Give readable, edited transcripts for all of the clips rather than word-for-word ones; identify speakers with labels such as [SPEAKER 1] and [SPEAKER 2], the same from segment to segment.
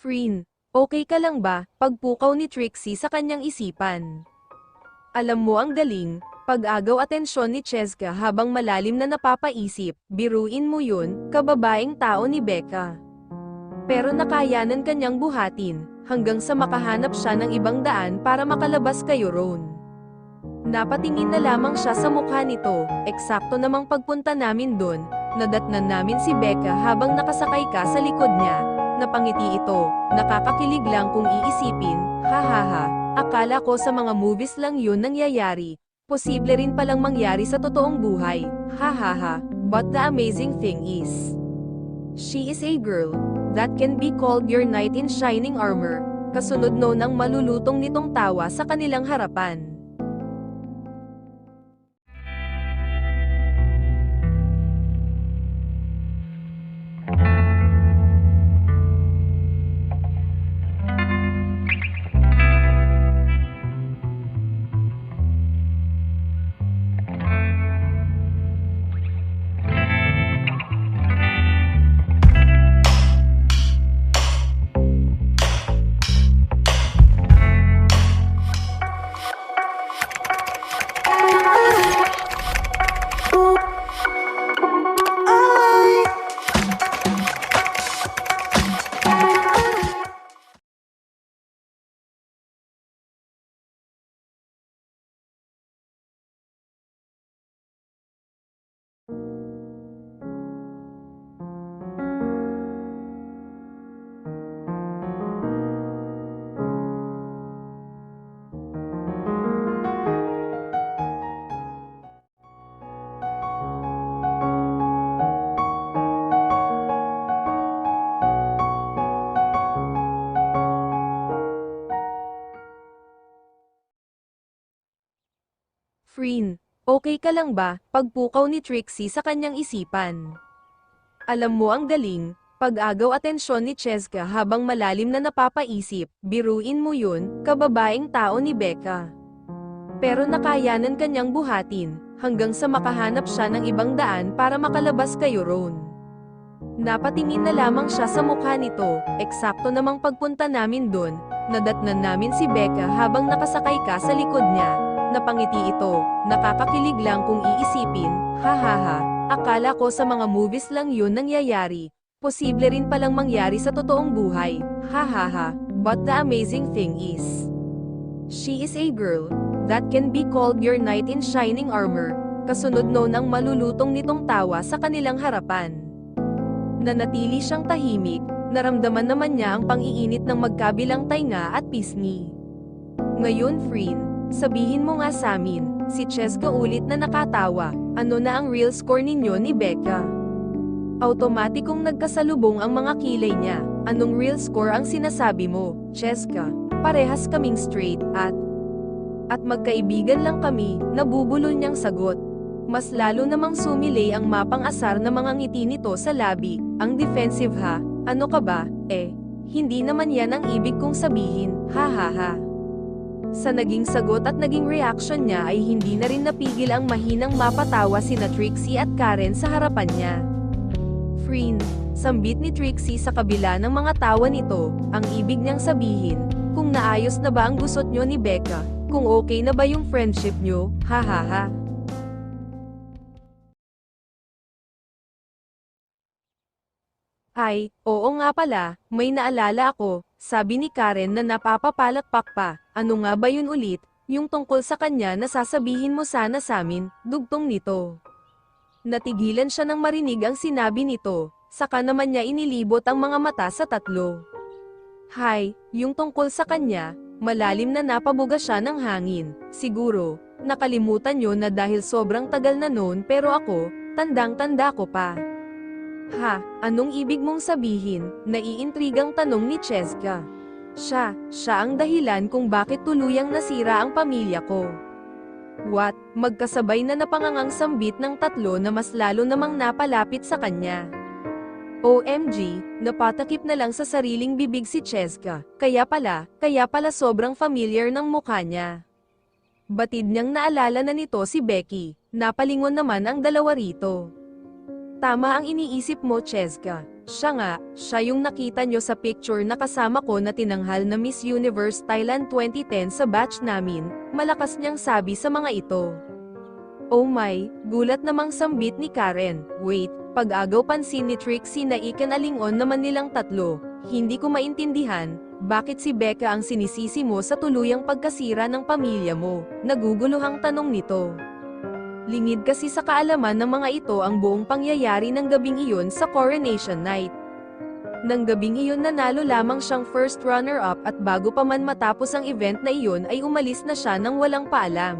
[SPEAKER 1] Frin, okay ka lang ba? Pagpukaw ni Trixie sa kanyang isipan. Alam mo ang galing, pag-agaw atensyon ni Cheska habang malalim na napapaisip, biruin mo yun, kababaeng tao ni Becca. Pero nakayanan kanyang buhatin, hanggang sa makahanap siya ng ibang daan para makalabas kayo roon. Napatingin na lamang siya sa mukha nito, eksakto namang pagpunta namin doon, nadatnan namin si Becca habang nakasakay ka sa likod niya. Napangiti ito, nakakakilig lang kung iisipin, hahaha, akala ko sa mga movies lang yun nangyayari, posible rin palang mangyari sa totoong buhay, hahaha, but the amazing thing is, she is a girl, that can be called your knight in shining armor, kasunod noon ang malulutong nitong tawa sa kanilang harapan. Frin, okay ka lang ba? Pagpukaw ni Trixie sa kanyang isipan. Alam mo ang galing, pag-agaw atensyon ni Cheska habang malalim na napapaisip, biruin mo yun, kababaeng tao ni Becca. Pero nakayanan kanyang buhatin, hanggang sa makahanap siya ng ibang daan para makalabas kayo roon. Napatingin na lamang siya sa mukha nito, eksakto namang pagpunta namin doon, nadatnan namin si Becca habang nakasakay ka sa likod niya. Napangiti ito, nakakakilig lang kung iisipin, hahaha, akala ko sa mga movies lang yun nangyayari, posible rin palang mangyari sa totoong buhay, hahaha, but the amazing thing is, she is a girl, that can be called your knight in shining armor, kasunod noon ang malulutong nitong tawa sa kanilang harapan. Nanatili siyang tahimik, naramdaman naman niya ang pang-iinit ng magkabilang tainga at pisngi. Ngayon Frin, sabihin mo nga sa amin, si Cheska ulit na nakatawa, ano na ang real score ninyo ni Becca? Automatikong nagkasalubong ang mga kilay niya, anong real score ang sinasabi mo, Cheska? Parehas kaming straight, at magkaibigan lang kami, nabubulol niyang sagot. Mas lalo namang sumilay ang mapang-asar na mga ngiti nito sa labi, ang defensive ha, ano ka ba, hindi naman yan ang ibig kong sabihin, hahaha. Sa naging sagot at naging reaction niya ay hindi na rin napigil ang mahinang mapatawa sina Trixie at Karen sa harapan niya. Frin, sambit ni Trixie sa kabila ng mga tawa nito, ang ibig niyang sabihin, kung naayos na ba ang gusot niyo ni Becca, kung okay na ba yung friendship niyo, hahaha. Ay, oo nga pala, may naalala ako, sabi ni Karen na napapapalakpak pa, ano nga ba yun ulit, yung tungkol sa kanya na sasabihin mo sana samin, dugtong nito. Natigilan siya nang marinig ang sinabi nito, saka naman niya inilibot ang mga mata sa tatlo. Hay, yung tungkol sa kanya, malalim na napabuga siya ng hangin, siguro, nakalimutan nyo na dahil sobrang tagal na noon pero ako, tandang-tanda ko pa. Ha, anong ibig mong sabihin? Naiintrigang tanong ni Cheska. Siya ang dahilan kung bakit tuluyang nasira ang pamilya ko. What? Magkasabay na napangangang sambit ng tatlo na mas lalo namang napalapit sa kanya. OMG, napatakip na lang sa sariling bibig si Cheska, kaya pala sobrang familiar ng mukha niya. Batid niyang naalala na nito si Becky, napalingon naman ang dalawa rito. Tama ang iniisip mo Cheska, Siya nga, siya yung nakita nyo sa picture na kasama ko na tinanghal na Miss Universe Thailand 2010 sa batch namin, malakas niyang sabi sa mga ito. Oh my, gulat namang sambit ni Karen. Wait, pag-agaw pansin ni Trixie na ikanalingon naman nilang tatlo. Hindi ko maintindihan, bakit si Becca ang sinisisi mo sa tuluyang pagkasira ng pamilya mo? Naguguluhang tanong nito. Lingid kasi sa kaalaman ng mga ito ang buong pangyayari ng gabing iyon sa Coronation Night. Nang gabing iyon nanalo lamang siyang first runner-up at bago pa man matapos ang event na iyon ay umalis na siya nang walang paalam.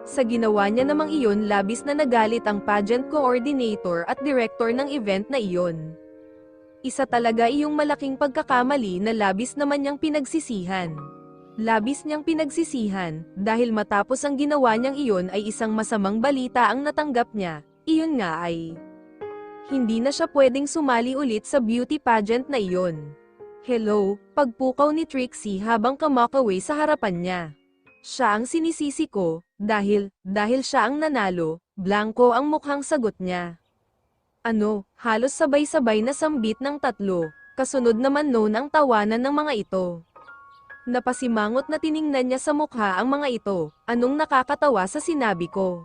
[SPEAKER 1] Sa ginawa niya namang iyon labis na nagalit ang pageant coordinator at director ng event na iyon. Isa talaga iyong malaking pagkakamali na labis naman niyang pinagsisihan. Labis niyang pinagsisihan, dahil matapos ang ginawa niyang iyon ay isang masamang balita ang natanggap niya, iyon nga ay hindi na siya pwedeng sumali ulit sa beauty pageant na iyon. Hello, pagpukaw ni Trixie habang kamakaway sa harapan niya. Siya ang sinisisi ko, dahil siya ang nanalo, blanko ang mukhang sagot niya. Ano, halos sabay-sabay na sambit ng tatlo, kasunod naman noon ang tawanan ng mga ito. Napasimangot na tiningnan niya sa mukha ang mga ito, anong nakakatawa sa sinabi ko.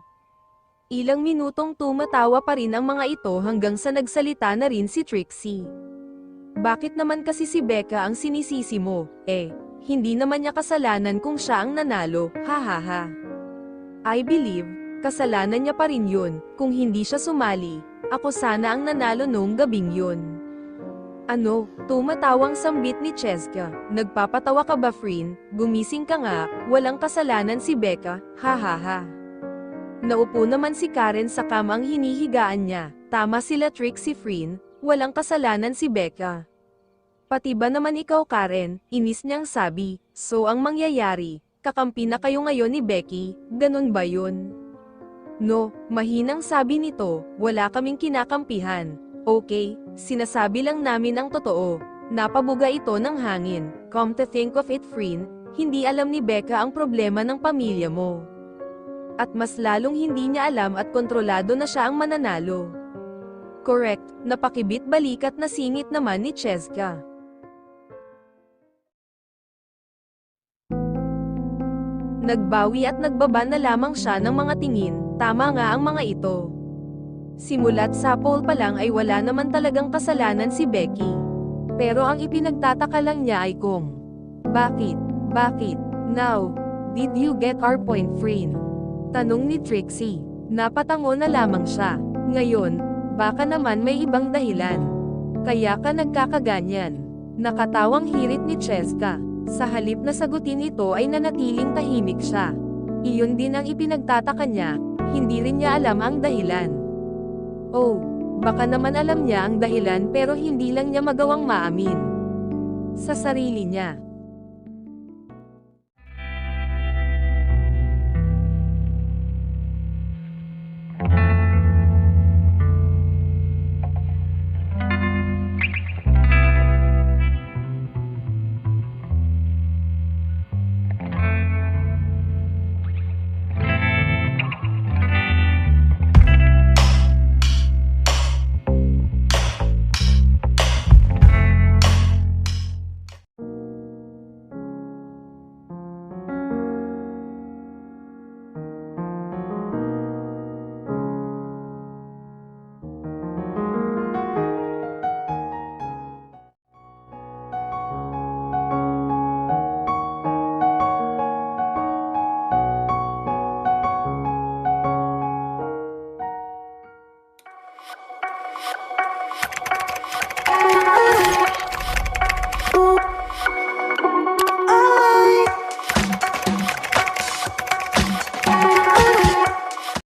[SPEAKER 1] Ilang minutong tumatawa pa rin ang mga ito hanggang sa nagsalita na rin si Trixie. Bakit naman kasi si Becca ang sinisisi mo, hindi naman niya kasalanan kung siya ang nanalo, hahaha. I believe, kasalanan niya pa rin yun, kung hindi siya sumali, ako sana ang nanalo noong gabing yun. Ano, tumatawang sambit ni Cheska, nagpapatawa ka ba Frin, gumising ka nga, walang kasalanan si Becca, hahaha. Naupo naman si Karen sa kamang hinihigaan niya, tama sila Trixie Frin, walang kasalanan si Becca. Pati ba naman ikaw Karen, inis niyang sabi, so ang mangyayari, kakampi na kayo ngayon ni Becky, ganun ba yun? No, mahinang sabi nito, wala kaming kinakampihan. Okay, sinasabi lang namin ang totoo. Napabuga ito ng hangin. Come to think of it Frin, hindi alam ni Becca ang problema ng pamilya mo. At mas lalong hindi niya alam at kontrolado na siya ang mananalo. Correct, napakibit balikat na singit naman ni Cheska. Nagbawi at nagbaba na lamang siya ng mga tingin, tama nga ang mga ito. Simula't sa poll pa lang ay wala naman talagang kasalanan si Becky. Pero ang ipinagtataka lang niya ay kung, bakit? Now, did you get our point Frin? Tanong ni Trixie. Napatango na lamang siya. Ngayon, baka naman may ibang dahilan. Kaya ka nagkakaganyan. Nakatawang hirit ni Cheska. Sa halip na sagutin ito ay nanatiling tahimik siya. Iyon din ang ipinagtataka niya, hindi rin niya alam ang dahilan. Oh, baka naman alam niya ang dahilan pero hindi lang niya magawang maamin sa sarili niya.